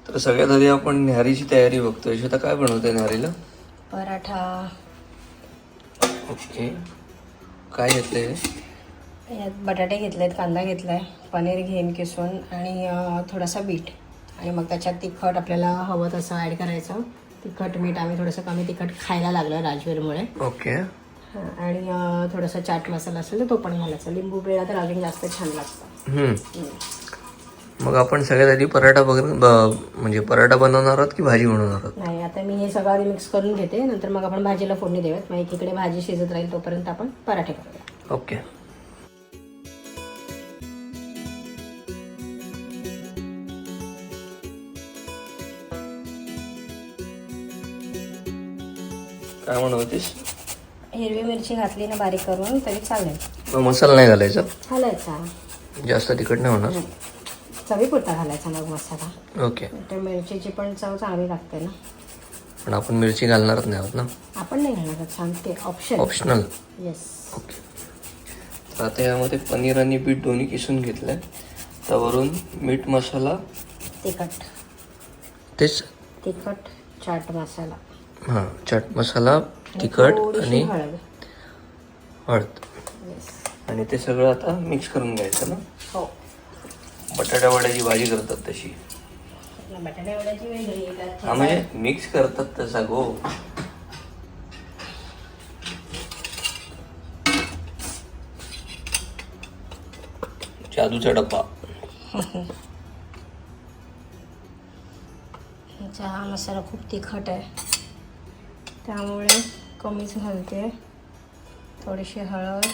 तर सगळ्यात आधी आपण न्याहारीची तयारी बघतोय. श्वेता काय बनवते न्याहारीला? पराठा. ओके. काय घेतलंय? यात बटाटे घेतलेत, कांदा घेतलाय, पनीर घेईन किसून आणि थोडासा बीट आणि मग त्याच्यात तिखट आपल्याला हवं तसं ॲड करायचं. तिखट मीठ आम्ही थोडंसं कमी तिखट खायला लागलं राजवीरमुळे. ओके. आणि थोडासा चाट मसाला असेल तर तो पण घालायचा. लिंबू पिळला तर अजून जास्त छान लागतं. मग आपण सगळ्यात आधी पराठा म्हणजे पराठा बनवणार आहोत की भाजी बनवणार आहोत? नाही, आता मी हे सगळं आधी मिक्स करून घेते, नंतर मग आपण भाजीला फोडणी देऊयात. मग एकीकडे भाजी शिजत राहील तोपर्यंत आपण पराठे करूया. ओके. काय म्हणतेस? हिरवी मिरची घातली ना बारीक करून तरी चालेल. मग मसाला नाही घालायचा? घालायचा. जास्त तिखट नाही होणार? चवीपुरता घालायचा मग मसाला. ओके. तर मिरचीची पण चव चांगली लागते ना. पण आपण मिरची घालणारच नाही आहोत ना? आपण नाही घालणार, सांगते. ऑप्शनल. येस. ओके. तर आता यामध्ये पनीर आणि बीट दोन्ही किसून घेतलंय. त्यावरून मीठ, मसाला, तिखट. तेच तिखट, चाट मसाला. हां, चाट मसाला, तिखट आणि हळद. हळद. येस. आणि ते सगळं आता मिक्स करून घ्यायचं ना? हो. बटाटा वड्याची भाजी करतात तशी. बटाटे वड्याची वेगळी. हा, म्हणजे मिक्स करतात तसा गो. जादूचा डब्बा. चहा मसाला खूप तिखट आहे त्यामुळे कमीच घालते. थोडीशी हळद,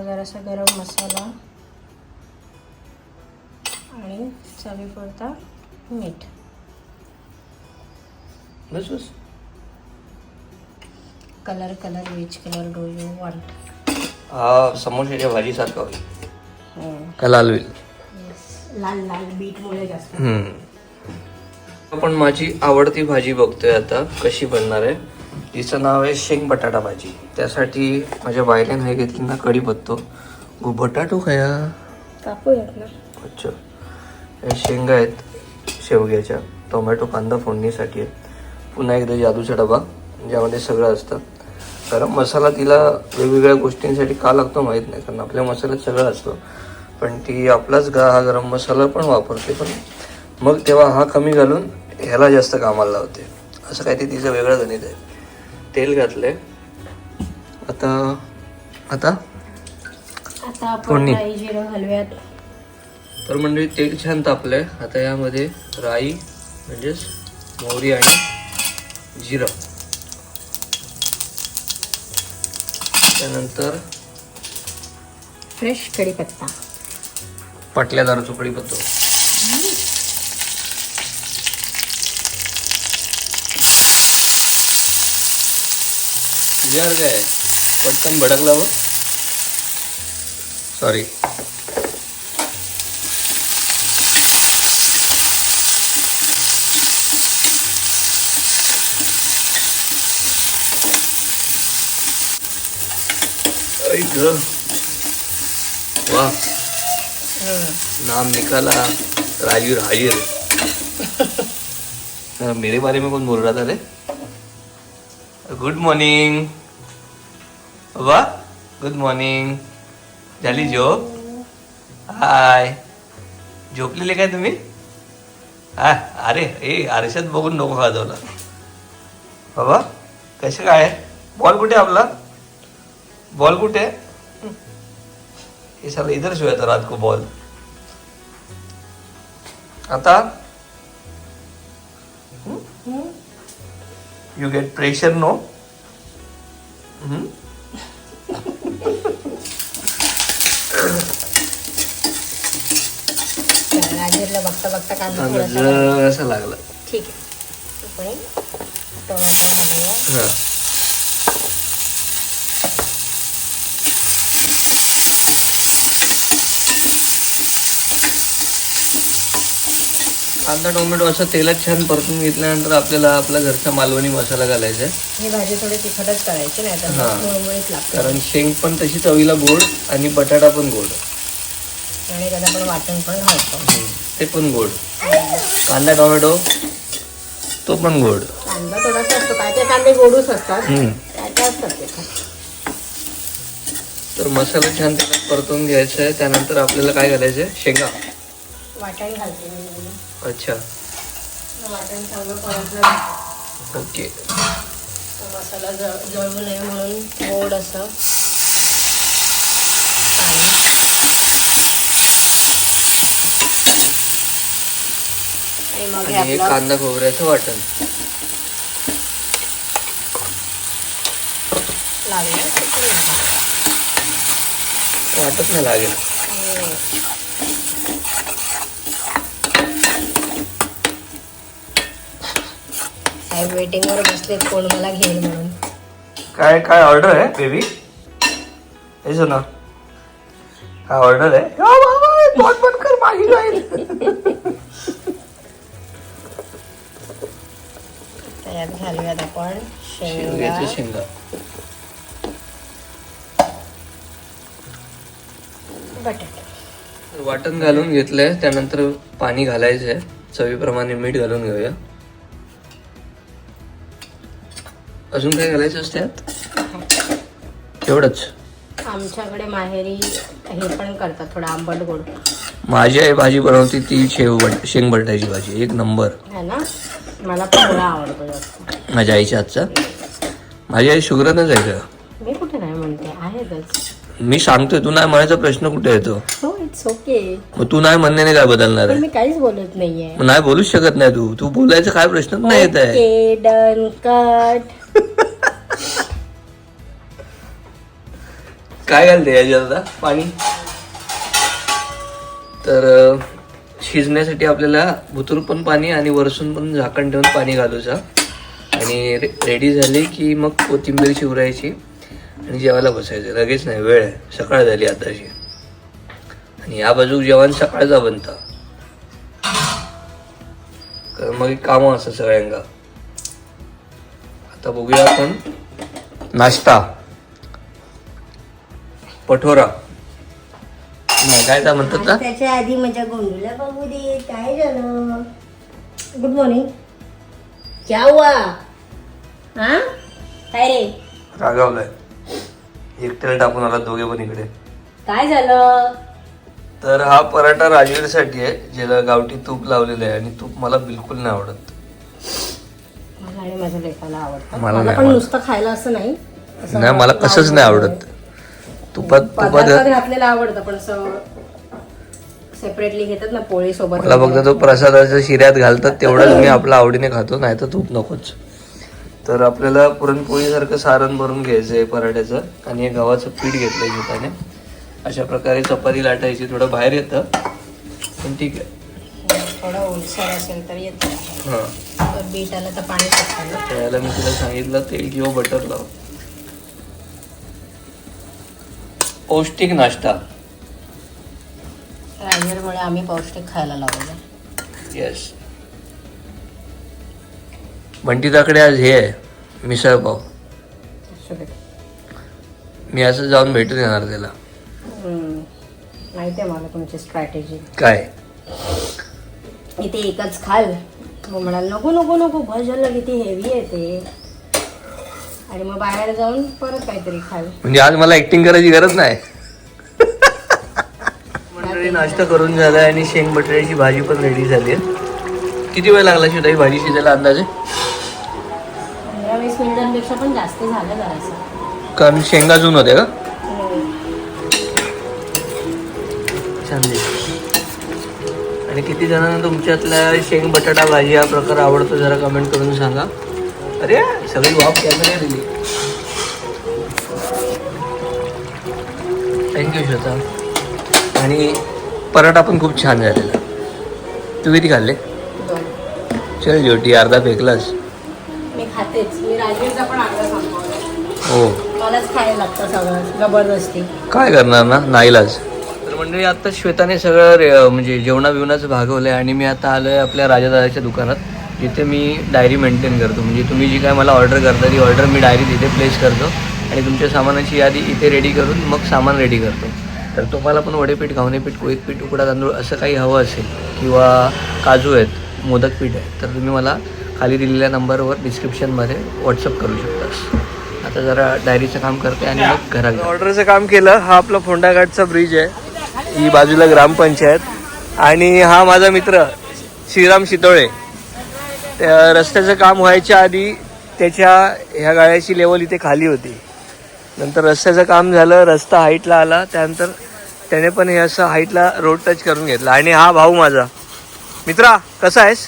जरासा गरम मसाला आणि चवीपुरता मीठ. बस बस. Colour which colour do you want? हा समोश्याच्या भाजीसारखा होईल का लाल होईल? लाल लाल बीटमुळे जास्त. आपण माझी आवडती भाजी बघतोय आता कशी बनणार आहे. तिचं नाव आहे शेंग बटाटा भाजी. त्यासाठी माझ्या बायने नाही घेतली ना कढीपत्तो. गो बटाटो खाया कापूयात ना. अच्छा. या शेंगा आहेत शेवग्याच्या, टोमॅटो, कांदा फोडणीसाठी आहेत. पुन्हा एकदा जादूचा डबा ज्यामध्ये सगळं असतं. गरम मसाला तिला वेगवेगळ्या गोष्टींसाठी का लागतो माहीत नाही, कारण आपल्या मसाल्यात सगळं असतं. पण ती आपलाच हा गरम मसाला पण वापरते. पण मग तेव्हा हा कमी घालून ह्याला जास्त कामाला लावते. असं काहीतरी तिचं वेगळं गणित आहे. तेल घातलंय. आता आता आपण राई जिरं घालूयात. तर मंडळी तेल छान तापलंय. आता यामध्ये राई म्हणजेच मोहरी आणि जिरं, त्यानंतर फ्रेश कढीपत्ता, पाटल्यादाराचा कढीपत्ता, तुझ्यावर काय पटकन भडकला व सॉरी. वाह, नाम निकाला राजवीर हाजिर. मेरे बारे में कौन बोल रहा था रे? गुड मॉर्निंग बाबा, गुड मॉर्निंग. झाली झोप? हाय, झोपलेले काय तुम्ही? हा, अरे ए आरशात बघून नको खाजवला बाबा. कसं काय? बॉल कुठे आपला? बॉल कुठे? ये साला इधर सोया था रात को बॉल. आता यू गेट प्रेशर नो. राजवीरला बघता बघता कांदा थोडासा असं लागलं. ठीक आहे. टोमॅटो घालूया. कांदा टोमॅटो असं तेलात छान परतून घेतल्यानंतर आपल्याला आपला घरचा मालवणी मसाला घालायचा आहे. ही भाजी थोडी तिखटच करायची, नाही तर मुळमुळीत लागते. कारण शेंग पण तशी चवीला गोड आणि बटाटा पण गोड. आणि त्याला आपण वाटण पण घालतो. ते पण गोड. कांदा टोमॅटो तो पण गोड. कांदा थोडासा असतो, काय ते कांदे गोडूच असतात, काय काय असतात ते. तर मसाला छान त्याला परतून घ्यायचा आहे. त्यानंतर आपल्याला काय घालायचं आहे? शेंगा. वाटाणे घालते मी. अच्छा, वाटाणे चांगलं परतलं. ओके. मसाला जळू नये म्हणून थोडंसं पाणी. आणि मग हे आणि हे आपलं कांदा खोबऱ्याचं वाटण. लागलं वाटत नाही लागेल. साहेब वेटिंगवर बसलेत, कोण मला घेईल म्हणून. काय काय ऑर्डर आहे बेबी? हे ना हा ऑर्डर आहे. तोंड बंद कर, मागे जाईल. तयार झालूयात आपण शेवग्याच्या शेंगा. बटाटे. वाटण घालून घेतलंय. त्यानंतर पाणी घालायचंय. चवीप्रमाणे मीठ घालून घेऊया. अजून काय घालायचं असते त्यात? एवढंच. आमच्याकडे माहेरी हे पण करतात, थोडं आंबट गोड. माझी आई भाजी बनवते ती शेंग बटाट्याची भाजी, एक नंबर. है ना, मला पण थोडा आवडतो जास्त माझ्या आईच्या हातचा. माझी आई शुगरनच आहे का? मी कुठे नाही म्हणते, आहेतच. मी सांगतोय, तू नाही म्हणायचा प्रश्न कुठे येतो? हो, इट्स ओके. मग तू नाही म्हणण्याने काय बदलणार पण आहे? मी काहीच बोलत नाहीये. मग नाही बोलूच शकत नाही तू. तू बोलायचं काय प्रश्नच नाही येत आहे. Okay, done, cut. काय घालते याच्यात आता? पाणी. तर शिजण्यासाठी आपल्याला भुतूर पण पाणी आणि वरसून पण झाकण ठेवून पाणी घालूचा. आणि रेडी झाली की मग कोथिंबीर शिवरायची आणि जेवायला बसायचं. लगेच नाही, वेळ आहे, सकाळ झाली आताशी. आणि या बाजू जेवण सकाळचा बनतं, कारण मग कामं असं सगळ्यांना. आता बघूया आपण नाश्ता. पठोरा नाही, काय काय म्हणतात ना? त्याच्या आधी माझ्या गोंडूला बघू दे, काय झालं. Good morning. क्या हुआ? हा, काय रे? रागावलाय. एकट्याला टाकून आला दोघे पण इकडे. काय झालं? तर हा पराठा राजवीरसाठी आहे, ज्याला गावठी तूप लावलेलं आहे. आणि तूप मला बिलकुल नाही आवडत. मला आणि माझ्या लेकाला आवडतं. मला मला नाही पण आवडत. नुसतं खायला असं नाही. असं नाही, मला कसंच नाही आवडत. पदार्थात घातलेलं आवडतं, पण असं सेपरेटली घेतात ना पोळी सोबत. मला फक्त तो प्रसादाच्या शिऱ्यात घालतात तेवढंच मी आपल्या आवडीने खातो, नाही तर तूप नकोच. तर आपल्याला पुरणपोळीसारखं सारण भरून घ्यायचं आहे पराठ्याचं. आणि हे गव्हाचं पीठ घेतलंय घेताने. अशा प्रकारे चपाती लाटायची. थोडं बाहेर येतं पण ठीक आहे. थोडं ओलसर असेल तर येतं. हां, तर बीट आलं तर पाणी टाकतं ना. त्याला मी तुला सांगितलं तेल किंवा बटर लाव. पौष्टिक नाश्ता. राजवीरमुळे आम्ही पौष्टिक खायला लावलं. येस. बंटीताकडे आज हे आहे, मिसळ पाव. मी असं जाऊन भेटून येणार त्याला. माहिती आहे मला तुमची स्ट्रॅटेजी. काय? इथे एकच खाल, मग म्हणाल नको नको नको, बस झालं, किती हेवी आहे ते. आणि मग बाहेर जाऊन परत काहीतरी खाल. म्हणजे आज मला ऍक्टिंग करायची गरज नाही. मंडळी, नाश्ता करून झालाय आणि शेंग बटाट्याची भाजी पण रेडी झाली आहे. किती वेळ लागला शिवताई भाजी शिजायला अंदाजे? 15-20 मिनिटांपेक्षा पण जास्त झालं जरासं. कारण शेंगा अजून होते का? छान दिसते. आणि किती जणांना तुमच्यातल्या शेंग बटाटा भाजी हा प्रकार आवडतो जरा कमेंट करून सांगा. अरे सगळी वाफ कॅमेरा दिली. थँक्यू श्वेता. आणि पराठा पण खूप छान झालेला. तू किती खाल्ले? 2. चल ज्योती, अर्धा फेकलास. मी खातेच. मी राजवीरचा पण अर्धा संपवला. हो, मलाच खायला लागतं सगळं जबरदस्ती. काय करणार ना, नाईलाज. तर मंडळी, आता श्वेताने सगळं म्हणजे जेवणा बिवणाचं भागवलं आहे. आणि मी आता आलो आहे आपल्या राजादादाच्या दुकानात, जिथे मी डायरी मेंटेन करतो. म्हणजे तुम्ही जी काय मला ऑर्डर करता ती ऑर्डर मी डायरी तिथे प्लेस करतो आणि तुमच्या सामानाची यादी इथे रेडी करून मग सामान रेडी करतो. तर तुम्हाला पण वडेपीठ, घावणेपीठ, कोळीत पीठ, उकडा तांदूळ असं काही हवं असेल किंवा काजू आहेत, मोदक पीठ आहे, तर तुम्ही मला खाली दिलेल्या नंबरवर डिस्क्रिप्शनमध्ये व्हॉट्सअप करू शकता. आता जरा डायरीचं काम करते आणि मग घरात ऑर्डरचं काम केलं. हा आपला फोंडाघाटचा ब्रिज आहे, ही बाजूला ग्रामपंचायत आणि हा माझा मित्र श्रीराम शितोळे. त्या रस्त्याचं काम व्हायच्या आधी त्याच्या ह्या गाड्याची लेवल इथे खाली होती. नंतर रस्त्याचं काम झालं, रस्ता हाईटला आला, त्यानंतर त्याने पण हे असं हाईटला रोड टच करून घेतला. आणि हा भाऊ माझा मित्रा, कसा आहेस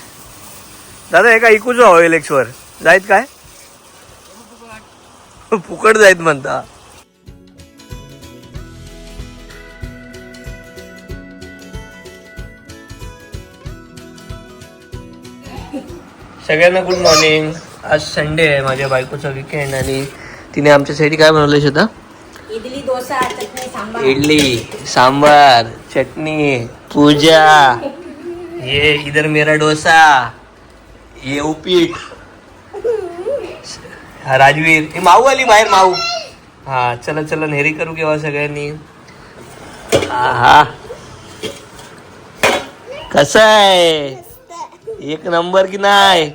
दादा? एका इकूच होईल एक्सवर जायत काय फुकट जायत म्हणता. सगळ्यांना गुड मॉर्निंग. आज संडे आहे, माझ्या बायकोचा वीकेंड आणि तिने आमच्यासाठी काय बनवलंय शेता? इडली, डोसा, चटणी, सांबार. इडली, सांबार, चटनी, पूजा. ये इधर मेरा डोसा, ये उपीट. हा राजवीर, हे माऊ आली बाहेर, माऊ. हा चला चला नेहरी करू केव्हा सगळ्यांनी. हा कसा आहे? एक नंबर की नाही?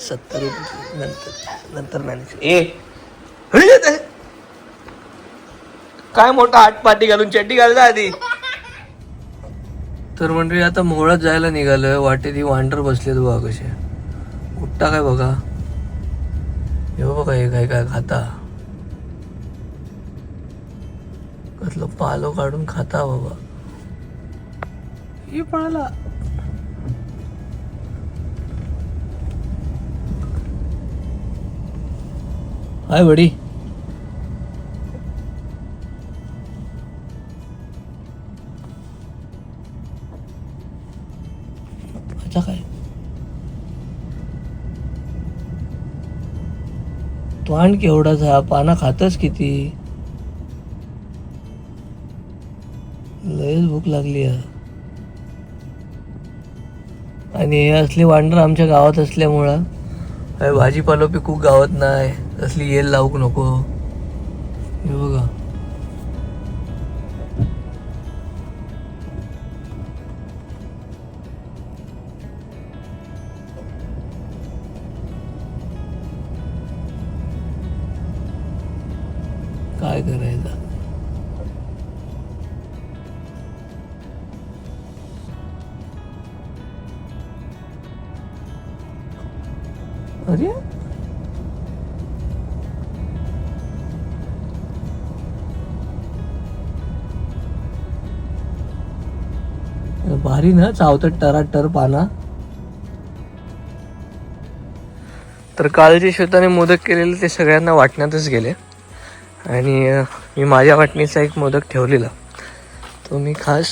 70 रुपये नंतर नंतर मॅनेज. काय मोठा आटपाटी घालून चड्डी घालता आधी. तर मंडळी आता मोहळत जायला निघालोय. वाटेत ही वांडर बसलेत बघा कसे. उठता काय बघा, हे बघा हे काय काय खाता, कसलं पालो काढून खाता बाबा. हे पळाला. हाय बडी. आता काय तोंड केवढाचा, पाना खातच किती. लयच भूक लागली आहे. आणि हे असले वांडर आमच्या गावात असल्यामुळं भाजीपालो पिकू गावात नाही. असली येल लावूक नको. हे बघा काय करायचं. अरे भारी ना चावतात टराटर पाना. तर काल जे श्वेताने मोदक केलेले ते सगळ्यांना वाटण्यातच गेले आणि मी माझ्या वाटणीचा एक मोदक ठेवलेला, तो मी खास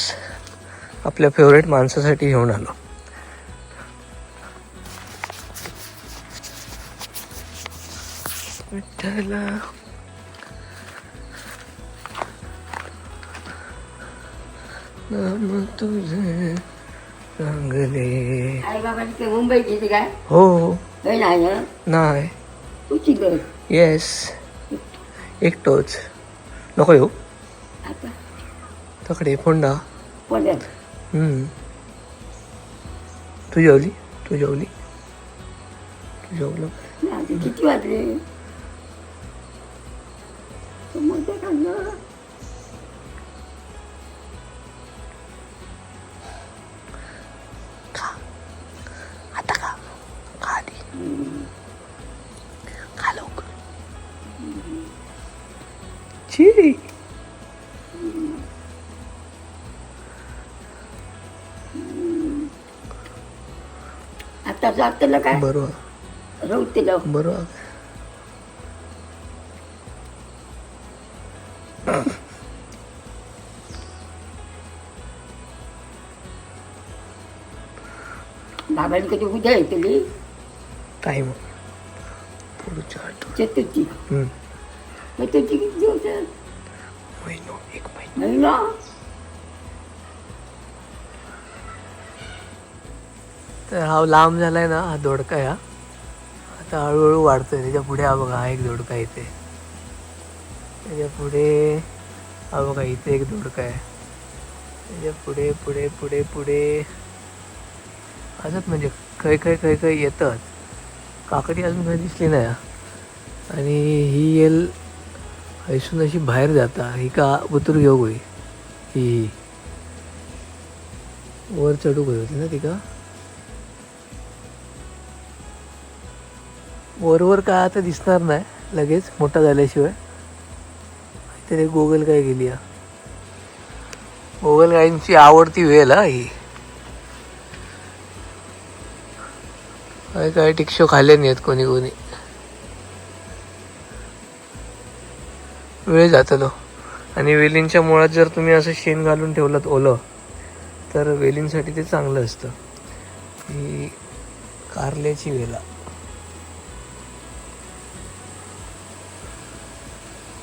आपल्या फेवरेट माणसासाठी घेऊन आलो. विठ्ठला नाम तुझे चांगले. आई बाबा ते मुंबईत येते काय? हो नाही नाही. तुझी घर येस एकटोच. नको येऊ आता तकडे फोंडा. पुण्यात. तू जेवली? तू जेवली? तू जेवलं? नाही, किती वाजले? मग ते खाल्लं. आता खा, खा आधी, खा लवकर. ची आता जातलं काय बरोबर रवतीला बरोबर. बाबांनी कधी उद्या येतली टाईम पुढच्या चतुर्थी. चतुर्थी किती दिवस आहे? महिनो, एक महिना. महिना. तर हा लांब झालाय ना, हा दोडका या आता हळूहळू वाढतोय. त्याच्या पुढे हा बघा, हा एक दोडका येते. त्याच्या पुढे हा बघा इथे एक दोडका आहे, त्याच्या पुढे पुढे पुढे पुढे असंच म्हणजे खै खै खै खै येतात. काकडी अजून काही दिसली नाही आणि ही येल हैसून अशी बाहेर जाता. ही का उतर घेऊ होई ही वर चढू होती ना ती का वर काय आता दिसणार नाही लगेच मोठा झाल्याशिवाय. तरी गोगल काय गेली आहे, गोगल गाईंची आवडती वेल हा ही. काय टिक्षो खाल्ले नाहीत कोणी कोणी. वेळ जातलो. आणि वेलींच्या मुळात जर तुम्ही असं शेण घालून ठेवलं ओलं तर वेलींसाठी ते चांगलं असतं. ही कारल्याची वेला,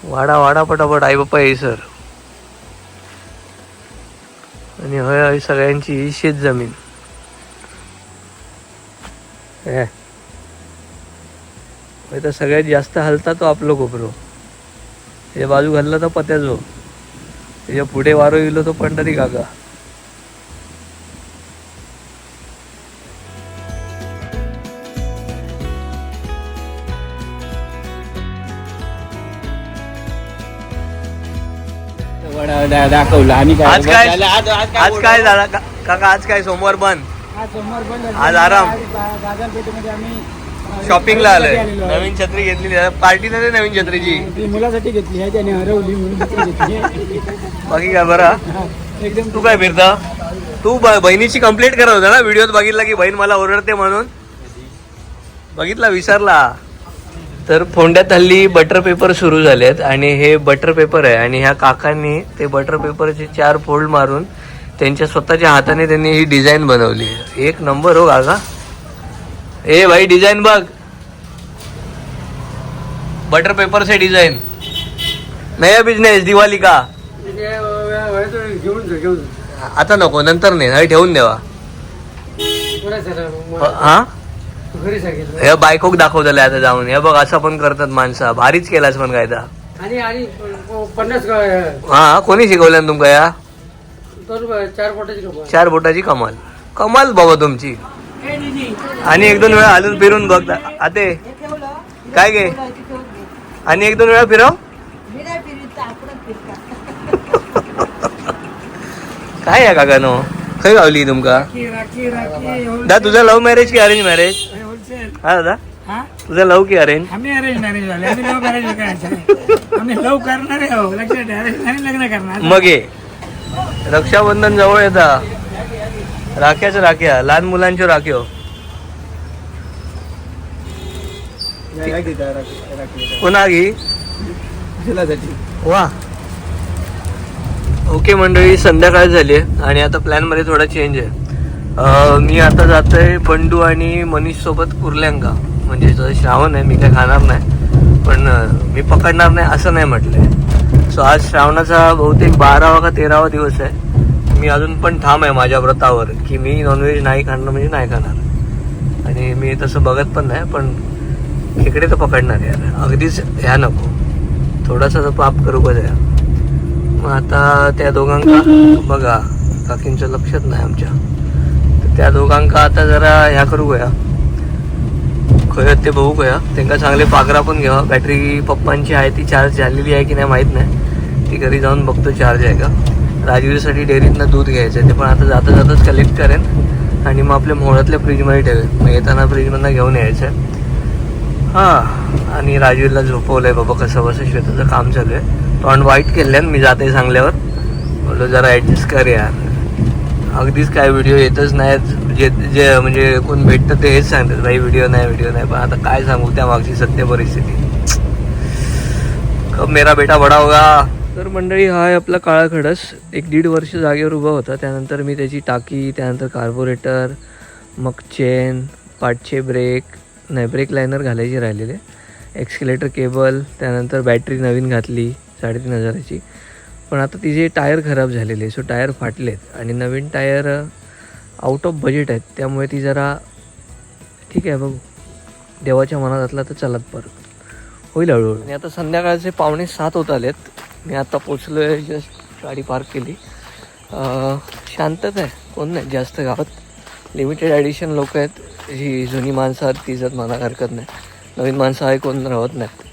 वाडा वाडा पटापट आई बाप्पा ये सर. आणि हय सगळ्यांची ही शेत जमीन. तर सगळ्यात जास्त हलता तो आपलं कोपरो. त्याच्या बाजू घालला तर पत्याचो, त्याच्या पुढे वारो गेलो तो पंढरी काका. दाखवलं आणि आज काय झाला काका? आज काय सोमवार बंद, आज आराम. बाजारपेठेमध्ये आम्ही शॉपिंगला आलोय. नवीन छत्री घेतली पार्टी नाही नवीन छत्रीची, ती मुलासाठी घेतली आहे, त्याने हरवली म्हणून घेतली. बाकी काय बरं. एकदम तू काय फिरता? तू बहिणीची कंप्लेंट करत होता ना व्हिडिओत, बघितला की बहीण मला ओरडते म्हणून. बघितला विसरला. तर फोंड्यात हल्ली बटर पेपर सुरू झालेत आणि हे बटर पेपर आहे. आणि ह्या काकांनी ते बटर पेपरचे 4 फोल्ड मारून त्यांच्या स्वतःच्या हाताने त्यांनी ही डिझाईन बनवली. एक नंबर हो काका. ए भाई डिझाईन बघ, बटर पेपर से डिझाईन. नया बिझनेस दिवाळी का घेऊन आता नको, नंतर नाही, ठेवून देवा. हा घरी सांगितलं. हे बायकोक दाखवतले आता जाऊन. हे बघ असं पण करतात माणसं. भारीच केलास पण कायदा. आणि 50 हा कोणी शिकवलं तुमका या 4 बोटाची लोक 4 बोटाची कमाल. कमाल बाबा तुमची. आणि 1-2 वेळा हलून फिरून बघ आते काय गे. आणि 1-2 वेळा फिरव. काय या काका नो खय गावली तुमका? दा तुझा लव्ह मॅरेज की अरेंज मॅरेज? हा दादा तुझा लव्ह की अरेंज? आम्ही अरेंज मॅरेज झाले. आम्ही लव्ह मॅरेज करायचं. आम्ही लव्ह करणार आहे हो, लक्षात अरेंज मॅरेज लग्न करणार. मग ये रक्षाबंधन जवळ येता. राख्याच्या राख्या, लहान मुलांच्या राख्यो. पुन्हा घे वा. ओके मंडळी, संध्याकाळ झाली आहे आणि आता प्लॅनमध्ये थोडा चेंज आहे. मी आता जातोय बंडू आणि मनीष सोबत कुर्ल्यांका. म्हणजे श्रावण आहे, मी काय खाणार नाही पण मी पकडणार नाही असं नाही म्हटलंय. सो आज श्रावणाचा बहुतेक 12वा का 13वा दिवस आहे. मी अजून पण ठाम आहे माझ्या व्रतावर की मी नॉनव्हेज नाही खाणार म्हणजे नाही खाणार. आणि मी तसं बघत पण नाही, पण खेकडे तर पकडणार यार. अगदीच ह्या नको, थोडासा तर पाप करू का द्या. मग आता त्या दोघांका बघा, काकींच्या लक्षात नाही आमच्या, तर त्या दोघांका आता जरा ह्या करू गया खय ते बघू गया. त्यांना चांगले पागरा पण घ्यावा. बॅटरी पप्पांची आहे ती चार्ज झालेली आहे की नाही माहीत नाही, ती घरी जाऊन बघतो चार्ज आहे का. राजवीरसाठी डेअरीतनं दूध घ्यायचं आहे, ते पण आता जाता जाताच कलेक्ट करेन आणि मग आपल्या मोहळातल्या फ्रीजमध्ये ठेवेन. मग येताना फ्रीजमधनं घेऊन यायचं आहे. हां, आणि राजवीरला झोपवलं आहे बाबा कसं बसं. श्वेताचं काम चालू आहे. तोंड वाईट केलं मी जाते सांगल्यावर बोललो जरा ॲडजस्ट कर यार. अगदीच काय व्हिडिओ येतच नाहीत. जे म्हणजे कोण भेटतं ते हेच सांगतात भाई व्हिडिओ नाही. पण आता काय सांगू त्या मागची सत्य परिस्थिती. कब मेरा बेटा बडा होगा. तर मंडळी हा आहे आपला काळा खडस. 1-1.5 वर्ष जागेवर उभा होता. त्यानंतर मी त्याची टाकी, त्यानंतर कार्बोरेटर, मग चेन, पाठचे ब्रेक लायनर घालायची राहिलेले, एक्सकेलेटर केबल, त्यानंतर बॅटरी नवीन घातली 3,500ची. पण आता तिचे टायर खराब झालेले, सो टायर फाटलेत आणि नवीन टायर आउट ऑफ बजेट आहेत. त्यामुळे ती जरा ठीक आहे बघू, देवाच्या मनात असला तर चलत परत होईल हळूहळू. आणि आता संध्याकाळचे 6:45 होत आलेत. मी आता पोचलो आहे, जस्ट गाडी पार्क केली. शांतता आहे, कोण नाही जास्त गावात. लिमिटेड ॲडिशन लोक आहेत, जी जुनी माणसं आहेत ती जर मला हरकत नाही. नवीन माणसं आहे कोण राहत नाहीत,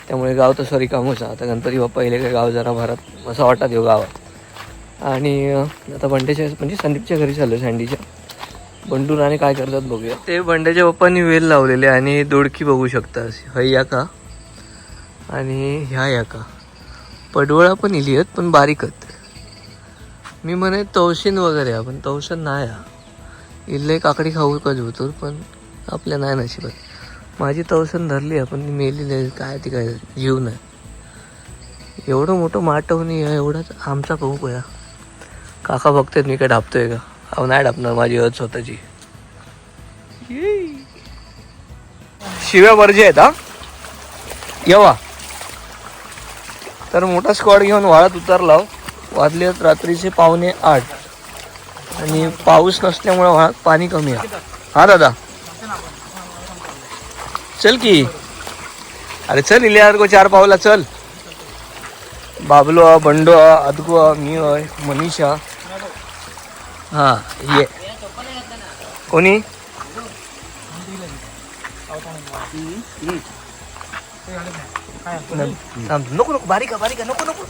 त्यामुळे गाव तसं रिकामच आहे. आता गणपती बाप्पा येले काय गाव जरा भरात असं वाटत येऊ गावात. आणि आता बंड्याच्या म्हणजे संदीपच्या घरी चाललो सँडीच्या. बंडू राणे काय करतात बघूया. ते बंड्याच्या पप्पांनी वेल लावलेले आणि दोडकी बघू शकता. हैया का आणि ह्या या का पडवळा पण इली आहेत पण बारीकत. मी म्हणे तवशीन वगैरे आपण तवशन नाही हा इल्ले काकडी खाऊ का झुतूर, पण आपल्या नाही नशिबात. माझी तवसन धरली आपण ती मेलेली काय ती काय जीव नाही. एवढं मोठं माटवणी आहे, एवढाच आमचा पाहू का. काका बघतात मी काय ढापतोय का. अहो नाही ढापणार, माझी अट स्वतःची. शिव्या वर्जे आहेत हा येवा. तर मोठा स्क्वॉड घेऊन वाळात उतरला. वाजले रात्रीचे 7:45 आणि पाऊस नसल्यामुळे वाळात पाणी कमी आहे. हा दादा चल की. अरे चल इल्यावर को 4 पावला चल. बाबलो बंडो अदगो मी मनीषा. हा ये कोणी नको नको बारीका बारीका नको नको.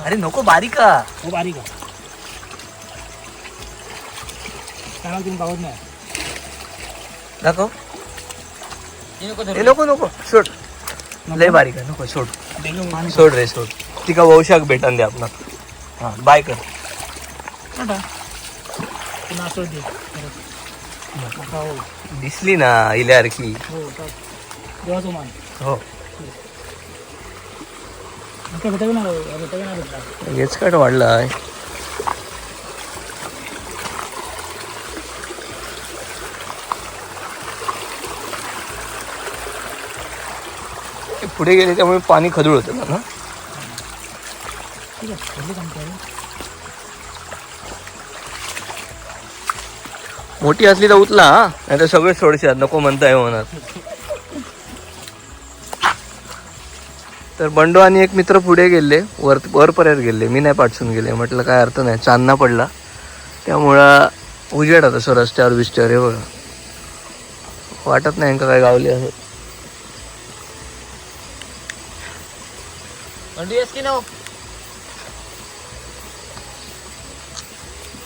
अरे नको बारीका बारीक नाही दाखव. हे नको नको सोड. लय बारीक आहे नको सोड. सोड रे सोड. ती का वंशाक भेटन दे आपला. हा बाय कर. दिसली ना इल्यासारखी. हो हेच काट वाढलाय. पुढे गेले त्यामुळे पाणी खदूळ होतं ना. मोठी असली तर उचला हा, नाही तर सगळे सोडशात नको म्हणताय म्हणत. तर बंडू आणि एक मित्र पुढे गेले, वरपर्यंत गेले. मी नाही पाठसून गेले, म्हटलं काय अर्थ नाही, चांदणा पडला त्यामुळं उजेड आता सर रस्त्यावर बिस्त्यावर. हे बघा वाटत नाही का काय गावली असं.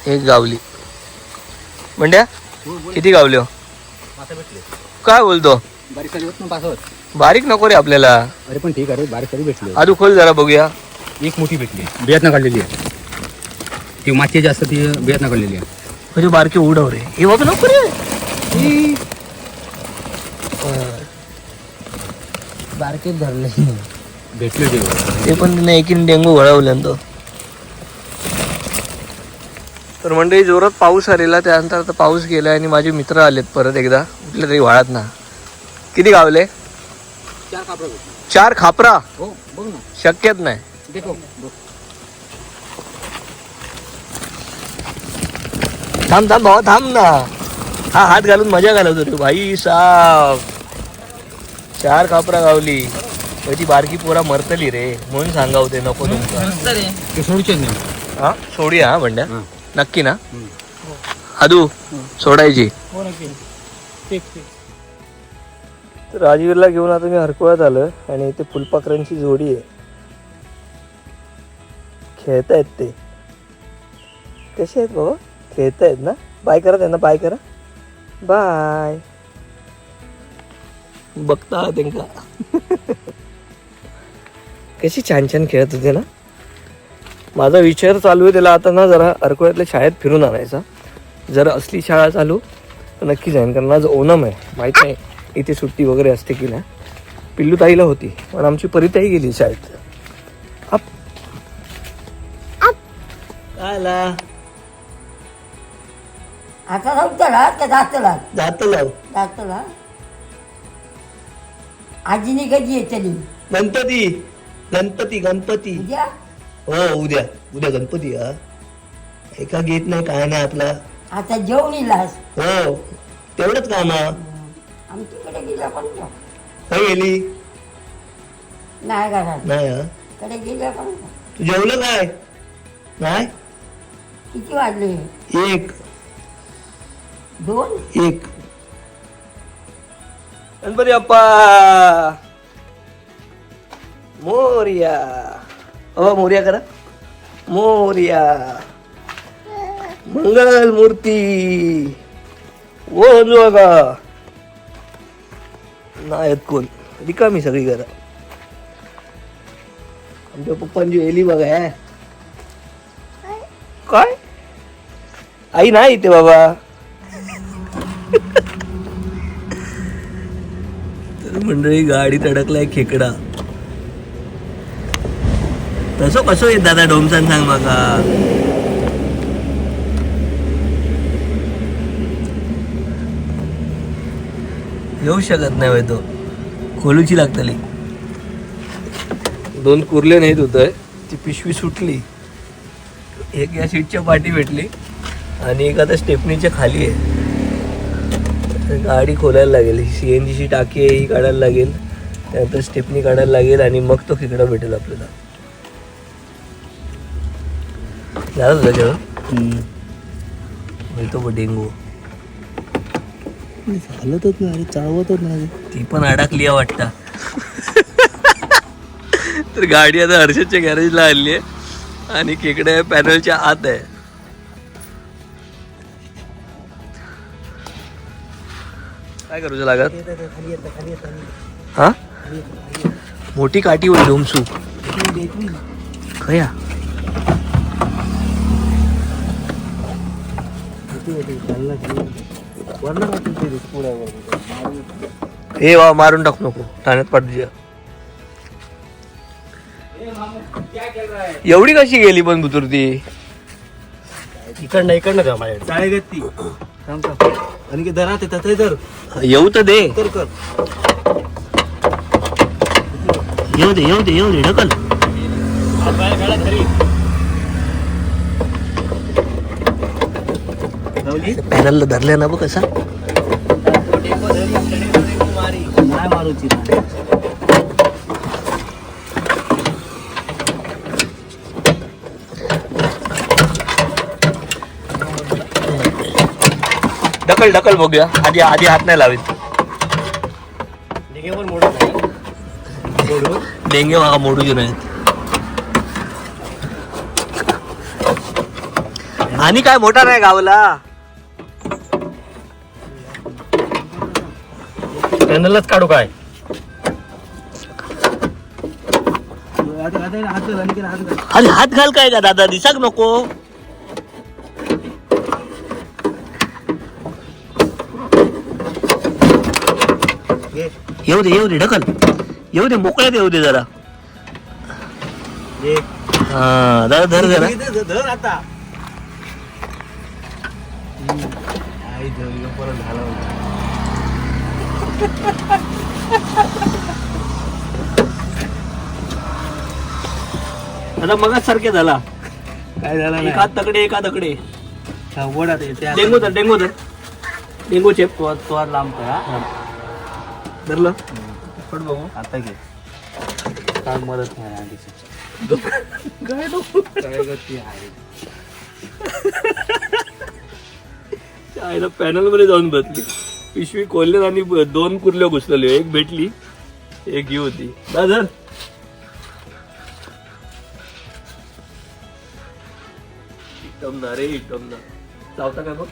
एक गावली. बंड्या किती गावले हो? काय बोलतो? बारीक नको रे आपल्याला. अरे पण ठीक आहे, बारीक तरी भेटली. आजू खोल जरा बघूया. एक मोठी भेटली, बियात काढलेली आहे. ती माती जास्त ती बियात काढलेली आहे. म्हणजे बारके उडव रे. हे बघ नको रे. बारकेच धरले भेटले ते पण तिने एकीने डेंगू घळवलं तो. तर मंडळी जोरात पाऊस आलेला, त्यानंतर आता पाऊस गेला आणि माझे मित्र आलेत परत एकदा कुठल्या तरी वाळात ना. किती गावले? 4 खापरा. हो बघ ना, शक्यच नाही. देखो थांब थांब भावा थांब ना. हा हात घालून मजा घालवतो रे भाई साब. 4 खापरा गावली. ती बारकी पोरा मरतली रे म्हणून सांगावते नको तुमचा. ते सोडूच नाही. हा सोडी हा बंड्या नक्की ना. आदू सोडायची. तर राजवीरला घेऊन आता मी हरकुळ्यात आलोय आणि इथे फुलपाखरांची जोडी आहे. खेळतायत ते. कसे आहेत बाबा? खेळतायत ना. बाय करा त्यांना, बाय करा. बाय. बघता त्यांना कशी छान छान खेळत होते ना. माझा विचार चालू आहे त्याला आता ना जरा हरकुळ्यातल्या शाळेत फिरून आणायचा. जर असली शाळा चालू तर नक्की जाईन, कारण आज ओणम आहे. माहीत नाही इथे सुट्टी वगैरे असते की नाही. पिल्लू ताईला होती पण आमची परिताई गेली शाळेत. आला आता जाऊला का जातला जात लाव. जातला. आजीने कधी येतली? गणपती गणपती गणपती. उद्या हो उद्या उद्या गणपती. हा एका घेत नाही काय नाही आपला. आता जेवण इलास. हो तेवढंच काम. आमच्याकडे गेला पण काय गेली नाही घरात. नाही. हा कडे गेले आपण. तू जेवलं काय? नाही. किती वाजले? 1 2. 1 गणपती बाप्पा मोरया. ओ मोरया करा. मोरया. मंगल मूर्ती ओ बघा नाहीत कोण, रिकामी सगळी घरा. आमच्या पप्पांची एली बघा. है काय आई नाही इथे बाबा. तर मंडळी गाडीत अडकलाय खेकडा. तसं कसं येत दादा डोमसान सांग बघा. येऊ शकत नाही बाई, तो खोलूची लागतली. 2 कुर्ले नाहीत होत, ती पिशवी सुटली. एक या सीटच्या पाठी भेटली आणि एक आता स्टेपनीच्या खाली आहे. गाडी खोलायला लागेल. CNG ची टाकी आहे ही काढायला लागेल, त्यानंतर स्टेपनी काढायला लागेल आणि मग तो खेकडा भेटेल आपल्याला. झालं तुझं जेवण? मिळतो डेंगू. चालतच नाही, चालवतच नाही. ती पण अडकली आहे वाटतं. तर गाडी आता हर्षदच्या गॅरेजला आणली आहे आणि खेकडे पॅनलच्या आत आहे. काय करूचं लागत? हा मोठी काठी होईल डोमसू खया. हे वा मारून टाकू नको, ठाण्यात पाठवूया. एवढी कशी गेली पण बुतुर ती? इकडनं जा माझ्या चाळे ती आणि धरा ते तथे धर. येऊ तर दे. तर कर. येऊ दे ढकल. पॅनलला धरल्या ना बघ कसा. नाही मारूची. ढकल बघूया. आधी हात नाही लावेल. डेंगे मागा मोडूचे नाहीत. आणि काय मोठा नाही गावला. पॅनलच काढू काय? अरे हात घाल काय का दादा, दिसाक नको. येऊ दे ढकल. येऊ दे मोकळ्यात येऊ दे जरा. हा दादा धर जरा. धर आता. परत झाला. आता मगाच सारखे झाला. काय झालं? एका तकडे वडा डेंगू धर. डेंगू चेप तो लांब करा. धरलं पण बघू. आता घे. काय मदत नाही. काय गती आहे. आईला पॅनल मध्ये जाऊन बसली. पिशवी खोलले आणि 2 कुर्ल्या घुसलेले. एक भेटली, एक ही होती. दादर इटमना रे इटमना. चावता काय बघ.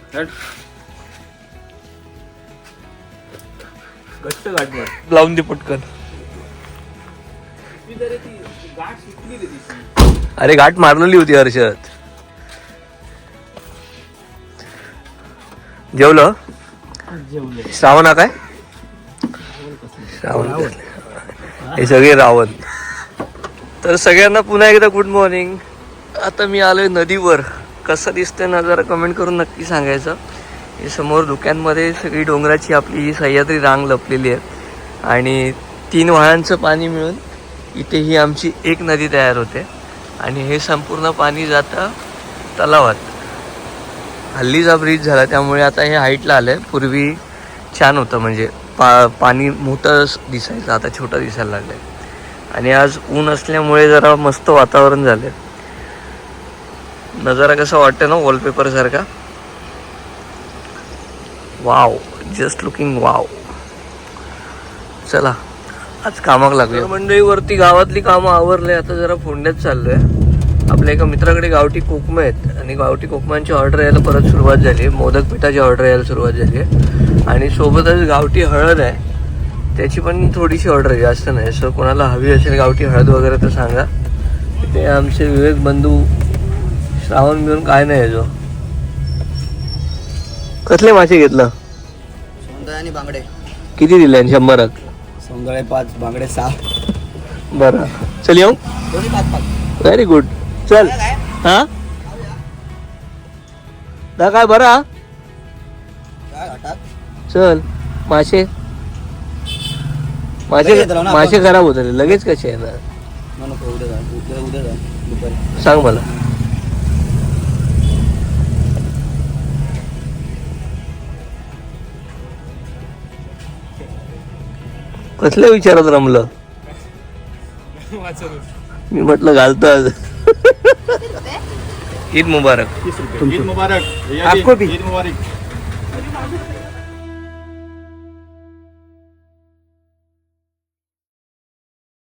घट्ट गाठ मार. लावून दे पटकन. अरे गाठ मारलेली होती हर्षद. जेवलं? श्रावण हा काय? श्रावण हे सगळे रावण. तर सगळ्यांना पुन्हा एकदा गुड मॉर्निंग. आता मी आलोय नदीवर. कसं दिसतंय ना जरा कमेंट करून नक्की सांगायचं. हे समोर धुक्यांमध्ये सगळी डोंगराची आपली ही सह्याद्री रांग लपलेली आहे आणि 3 व्हाळांचं पाणी मिळून इथे ही आमची एक नदी तयार होते आणि हे संपूर्ण पाणी जातं तलावात. हल्लीचा ब्रिज झाला त्यामुळे आता हे हाईटला आलं आहे. पूर्वी छान होतं, म्हणजे पाणी मोठं दिसायचं, आता छोटं दिसायला लागलं आहे. आणि आज ऊन असल्यामुळे जरा मस्त वातावरण झालं. नजारा कसा वाटतं ना वॉलपेपर सारखा. Wow, just looking wow. चला आज कामाक लागले मंडळीवरती. गावातली कामं आवरले, आता जरा फोंड्यात चाललोय. आपल्या एका मित्राकडे गावठी कोकमं आहेत आणि गावठी कोकमांची ऑर्डर यायला परत सुरुवात झाली आहे. मोदक पिठाची ऑर्डर यायला सुरुवात झाली आहे आणि सोबतच गावठी हळद आहे, त्याची पण थोडीशी ऑर्डर आहे, जास्त नाही. सो कोणाला हवी असेल गावठी हळद वगैरे तर सांगा. ते आमचे विवेक बंधू श्रावण घेऊन काय नाही यायचो. कसले मासे घेतलं? सौंदळे आणि बांगडे. किती दिले? 100. सौंदळे 5, बांगडे 6. बरं चल येऊ. दोन्ही 5-5. Very good. चल. हा दा काय बरा. काय घाटात? चल. मासे मासे लगेच राहू ना मासे आपण. खराब होतात लगेच. कसे आहे ना नको उद्या जा. उद्या जा दुपारी. सांग मला. कसल्या विचारात रमलं. मी म्हटलं घालतो आज. ईद मुबारक. ईद मुबारक. आपको भी. ईद मुबारक.